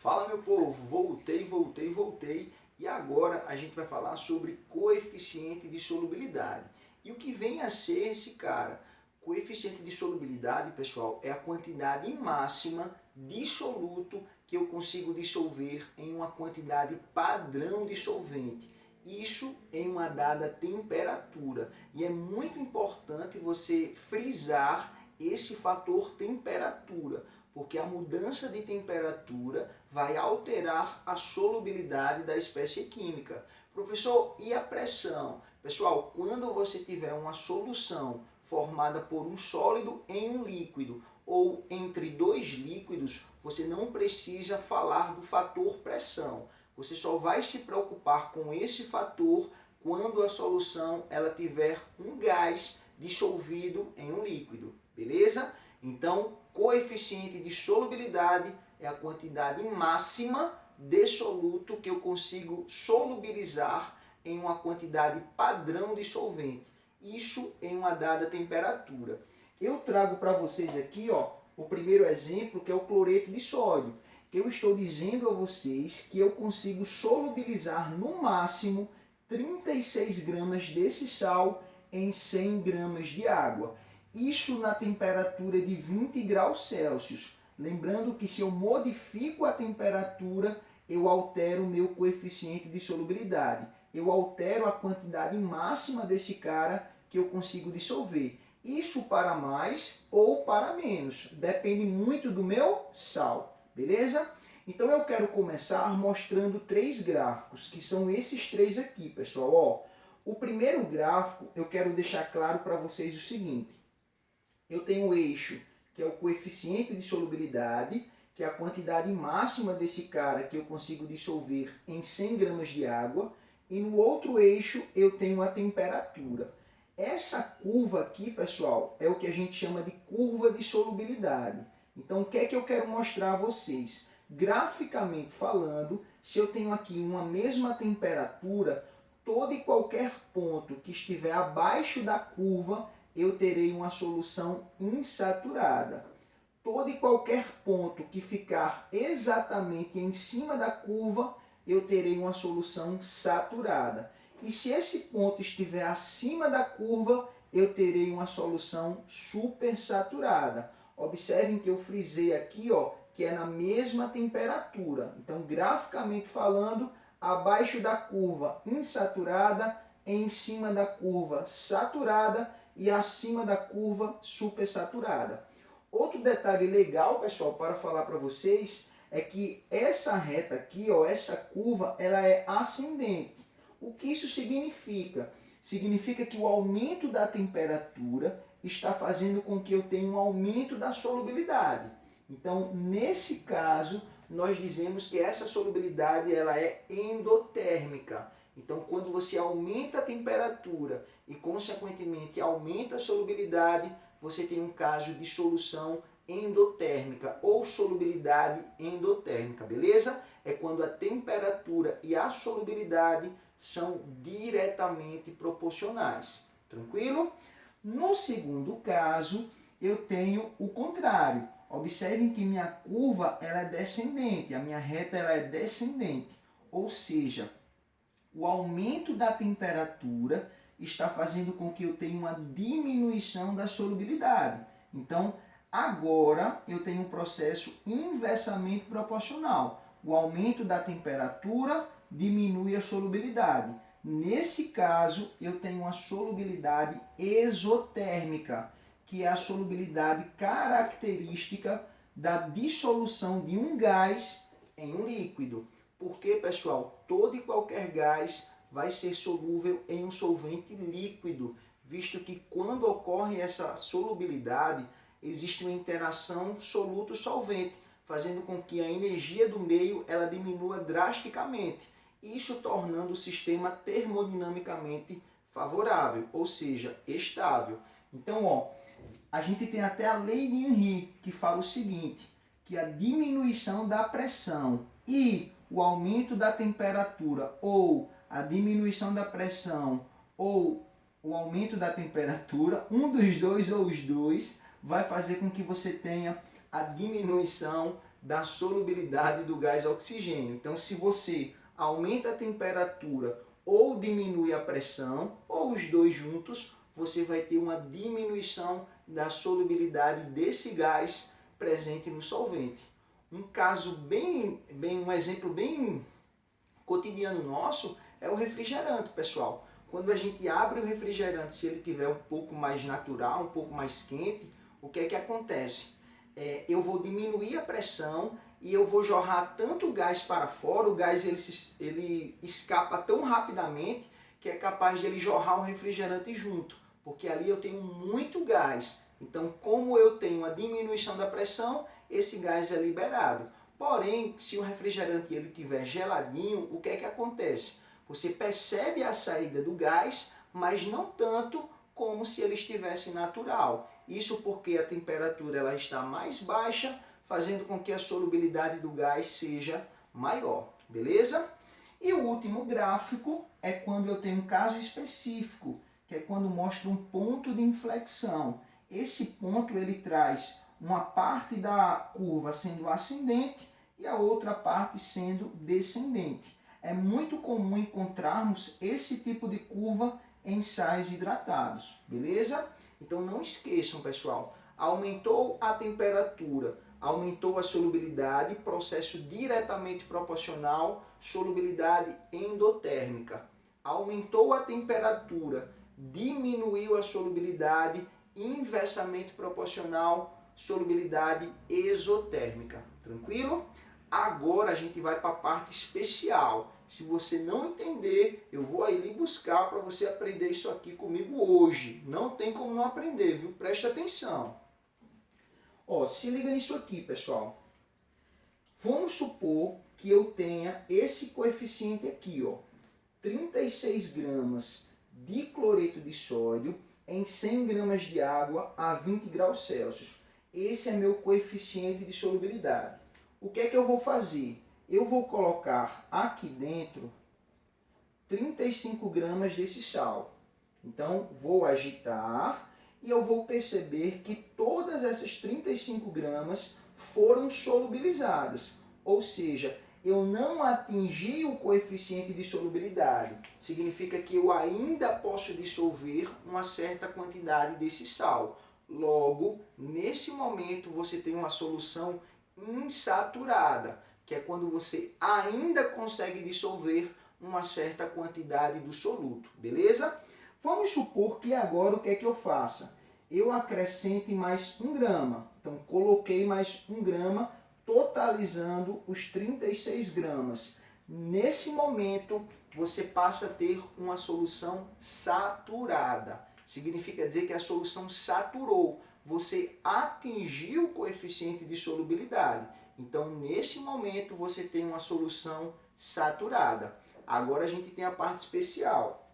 Fala, meu povo, voltei e agora a gente vai falar sobre coeficiente de solubilidade. E o que vem a ser esse cara? Coeficiente de solubilidade, pessoal, é a quantidade máxima de soluto que eu consigo dissolver em uma quantidade padrão de solvente. Isso em uma dada temperatura. E é muito importante você frisar esse fator temperatura, porque a mudança de temperatura vai alterar a solubilidade da espécie química. Professor, e a pressão? Pessoal, quando você tiver uma solução formada por um sólido em um líquido ou entre dois líquidos, você não precisa falar do fator pressão. Você só vai se preocupar com esse fator quando a solução ela tiver um gás dissolvido em um líquido, beleza? Então, coeficiente de solubilidade é a quantidade máxima de soluto que eu consigo solubilizar em uma quantidade padrão de solvente. Isso em uma dada temperatura. Eu trago para vocês aqui o primeiro exemplo, que é o cloreto de sódio. Que eu estou dizendo a vocês que eu consigo solubilizar no máximo 36 gramas desse sal em 100 gramas de água. Isso na temperatura de 20 graus Celsius. Lembrando que se eu modifico a temperatura, eu altero o meu coeficiente de solubilidade. Eu altero a quantidade máxima desse cara que eu consigo dissolver. Isso para mais ou para menos. Depende muito do meu sal. Beleza? Então eu quero começar mostrando três gráficos, que são esses três aqui, pessoal. O primeiro gráfico, eu quero deixar claro para vocês o seguinte. Eu tenho o eixo, que é o coeficiente de solubilidade, que é a quantidade máxima desse cara que eu consigo dissolver em 100 gramas de água. E no outro eixo eu tenho a temperatura. Essa curva aqui, pessoal, é o que a gente chama de curva de solubilidade. Então, o que é que eu quero mostrar a vocês? Graficamente falando, se eu tenho aqui uma mesma temperatura, todo e qualquer ponto que estiver abaixo da curva, eu terei uma solução insaturada. Todo e qualquer ponto que ficar exatamente em cima da curva, eu terei uma solução saturada. E se esse ponto estiver acima da curva, eu terei uma solução supersaturada. Observem que eu frisei aqui, que é na mesma temperatura. Então, graficamente falando, abaixo da curva insaturada, em cima da curva saturada e acima da curva supersaturada. Outro detalhe legal, pessoal, para falar para vocês, é que essa reta aqui, essa curva, ela é ascendente. O que isso significa? Significa que o aumento da temperatura está fazendo com que eu tenha um aumento da solubilidade. Então, nesse caso, nós dizemos que essa solubilidade ela é endotérmica. Então, quando você aumenta a temperatura e, consequentemente, aumenta a solubilidade, você tem um caso de solução endotérmica ou solubilidade endotérmica, beleza? É quando a temperatura e a solubilidade são diretamente proporcionais. Tranquilo? No segundo caso, eu tenho o contrário. Observem que minha curva ela é descendente, a minha reta ela é descendente. Ou seja, o aumento da temperatura está fazendo com que eu tenha uma diminuição da solubilidade. Então, agora eu tenho um processo inversamente proporcional. O aumento da temperatura diminui a solubilidade. Nesse caso, eu tenho uma solubilidade exotérmica, que é a solubilidade característica da dissolução de um gás em um líquido. Porque, pessoal, todo e qualquer gás vai ser solúvel em um solvente líquido, visto que quando ocorre essa solubilidade, existe uma interação soluto-solvente, fazendo com que a energia do meio ela diminua drasticamente, isso tornando o sistema termodinamicamente favorável, ou seja, estável. Então, a gente tem até a lei de Henry, que fala o seguinte, que a diminuição da pressão e o aumento da temperatura, ou a diminuição da pressão, ou o aumento da temperatura, um dos dois ou os dois, vai fazer com que você tenha a diminuição da solubilidade do gás oxigênio. Então, se você aumenta a temperatura ou diminui a pressão, ou os dois juntos, você vai ter uma diminuição da solubilidade desse gás presente no solvente. Um exemplo bem cotidiano nosso é o refrigerante, pessoal. Quando a gente abre o refrigerante, se ele tiver um pouco mais natural, um pouco mais quente, o que é que acontece? Eu vou diminuir a pressão e eu vou jorrar tanto gás para fora, o gás ele escapa tão rapidamente que é capaz de ele jorrar o refrigerante junto, porque ali eu tenho muito gás. Então, como eu tenho a diminuição da pressão, esse gás é liberado. Porém, se o refrigerante ele estiver geladinho, o que é que acontece? Você percebe a saída do gás, mas não tanto como se ele estivesse natural. Isso porque a temperatura ela está mais baixa, fazendo com que a solubilidade do gás seja maior, beleza? E o último gráfico é quando eu tenho um caso específico, que é quando mostra um ponto de inflexão. Esse ponto ele traz uma parte da curva sendo ascendente e a outra parte sendo descendente. É muito comum encontrarmos esse tipo de curva em sais hidratados, beleza? Então não esqueçam, pessoal, aumentou a temperatura, aumentou a solubilidade, processo diretamente proporcional, solubilidade endotérmica. Aumentou a temperatura, diminuiu a solubilidade, inversamente proporcional, solubilidade exotérmica. Tranquilo? Agora a gente vai para a parte especial. Se você não entender, eu vou aí lhe buscar para você aprender isso aqui comigo hoje. Não tem como não aprender, viu? Presta atenção. Ó, se liga nisso aqui, pessoal. Vamos supor que eu tenha esse coeficiente aqui, ó, 36 gramas de cloreto de sódio em 100 gramas de água a 20 graus Celsius. Esse é meu coeficiente de solubilidade. O que é que eu vou fazer? Eu vou colocar aqui dentro 35 gramas desse sal. Então, vou agitar e eu vou perceber que todas essas 35 gramas foram solubilizadas. Ou seja, eu não atingi o coeficiente de solubilidade. Significa que eu ainda posso dissolver uma certa quantidade desse sal. Logo, nesse momento, você tem uma solução insaturada, que é quando você ainda consegue dissolver uma certa quantidade do soluto, beleza? Vamos supor que agora o que é que eu faça? Eu acrescente mais 1 grama. Então, coloquei mais 1 grama, totalizando os 36 gramas. Nesse momento, você passa a ter uma solução saturada. Significa dizer que a solução saturou. Você atingiu o coeficiente de solubilidade. Então, nesse momento, você tem uma solução saturada. Agora a gente tem a parte especial.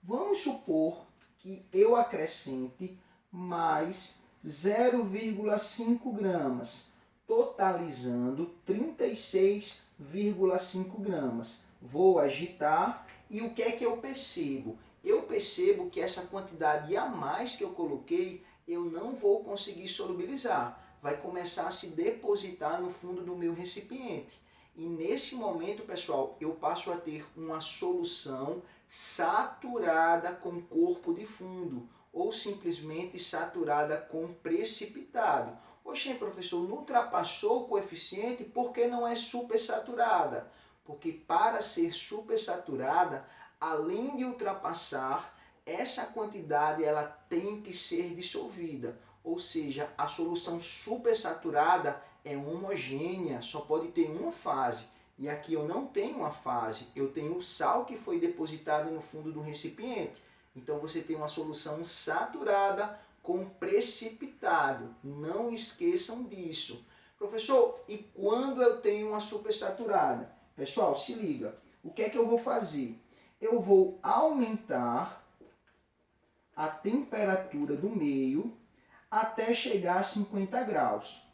Vamos supor que eu acrescente mais 0,5 gramas, totalizando 36,5 gramas. Vou agitar e o que é que eu percebo? Eu percebo que essa quantidade a mais que eu coloquei, eu não vou conseguir solubilizar. Vai começar a se depositar no fundo do meu recipiente. E nesse momento, pessoal, eu passo a ter uma solução saturada com corpo de fundo, ou simplesmente saturada com precipitado. Oxê, professor, não ultrapassou o coeficiente porque não é supersaturada? Porque para ser supersaturada, além de ultrapassar, essa quantidade ela tem que ser dissolvida. Ou seja, a solução supersaturada é homogênea, só pode ter uma fase. E aqui eu não tenho uma fase, eu tenho o sal que foi depositado no fundo do recipiente. Então você tem uma solução saturada com precipitado. Não esqueçam disso. Professor, e quando eu tenho uma supersaturada? Pessoal, se liga. O que é que eu vou fazer? Eu vou aumentar a temperatura do meio até chegar a 50 graus.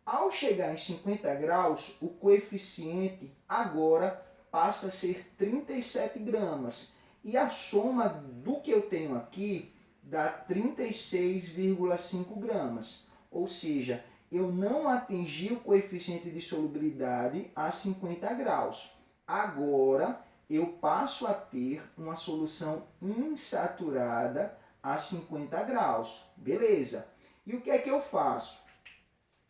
Ao chegar em 50 graus, o coeficiente agora passa a ser 37 gramas. E a soma do que eu tenho aqui dá 36,5 gramas. Ou seja, eu não atingi o coeficiente de solubilidade a 50 graus. Agora, eu passo a ter uma solução insaturada a 50 graus. Beleza. E o que é que eu faço?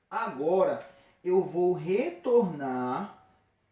Agora, eu vou retornar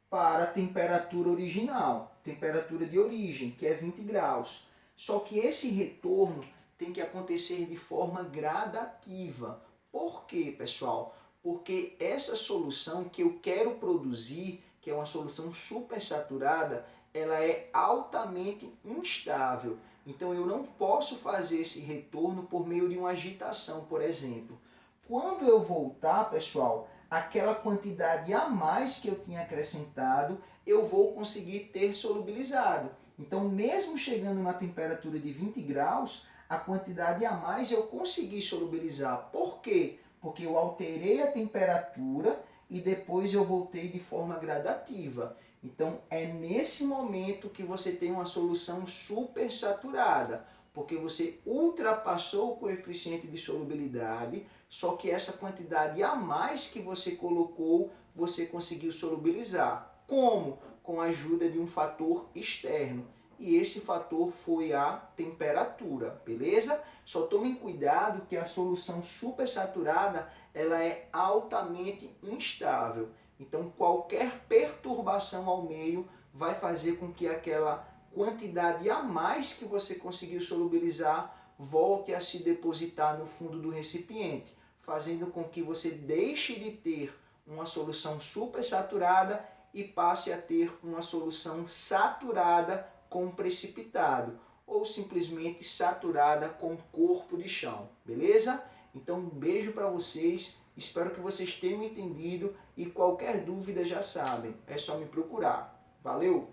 para a temperatura original, temperatura de origem, que é 20 graus. Só que esse retorno tem que acontecer de forma gradativa. Por quê, pessoal? Porque essa solução que eu quero produzir, que é uma solução supersaturada, ela é altamente instável. Então eu não posso fazer esse retorno por meio de uma agitação, por exemplo. Quando eu voltar, pessoal, aquela quantidade a mais que eu tinha acrescentado, eu vou conseguir ter solubilizado. Então, mesmo chegando na temperatura de 20 graus, a quantidade a mais eu consegui solubilizar. Por quê? Porque eu alterei a temperatura e depois eu voltei de forma gradativa. Então, é nesse momento que você tem uma solução supersaturada, porque você ultrapassou o coeficiente de solubilidade, só que essa quantidade a mais que você colocou, você conseguiu solubilizar. Como? Com a ajuda de um fator externo. E esse fator foi a temperatura, beleza? Só tomem cuidado que a solução supersaturada, ela é altamente instável. Então, qualquer perturbação ao meio vai fazer com que aquela quantidade a mais que você conseguiu solubilizar volte a se depositar no fundo do recipiente, fazendo com que você deixe de ter uma solução supersaturada e passe a ter uma solução saturada com precipitado, ou simplesmente saturada com corpo de chão, beleza? Então um beijo para vocês, espero que vocês tenham entendido e qualquer dúvida já sabem, é só me procurar. Valeu!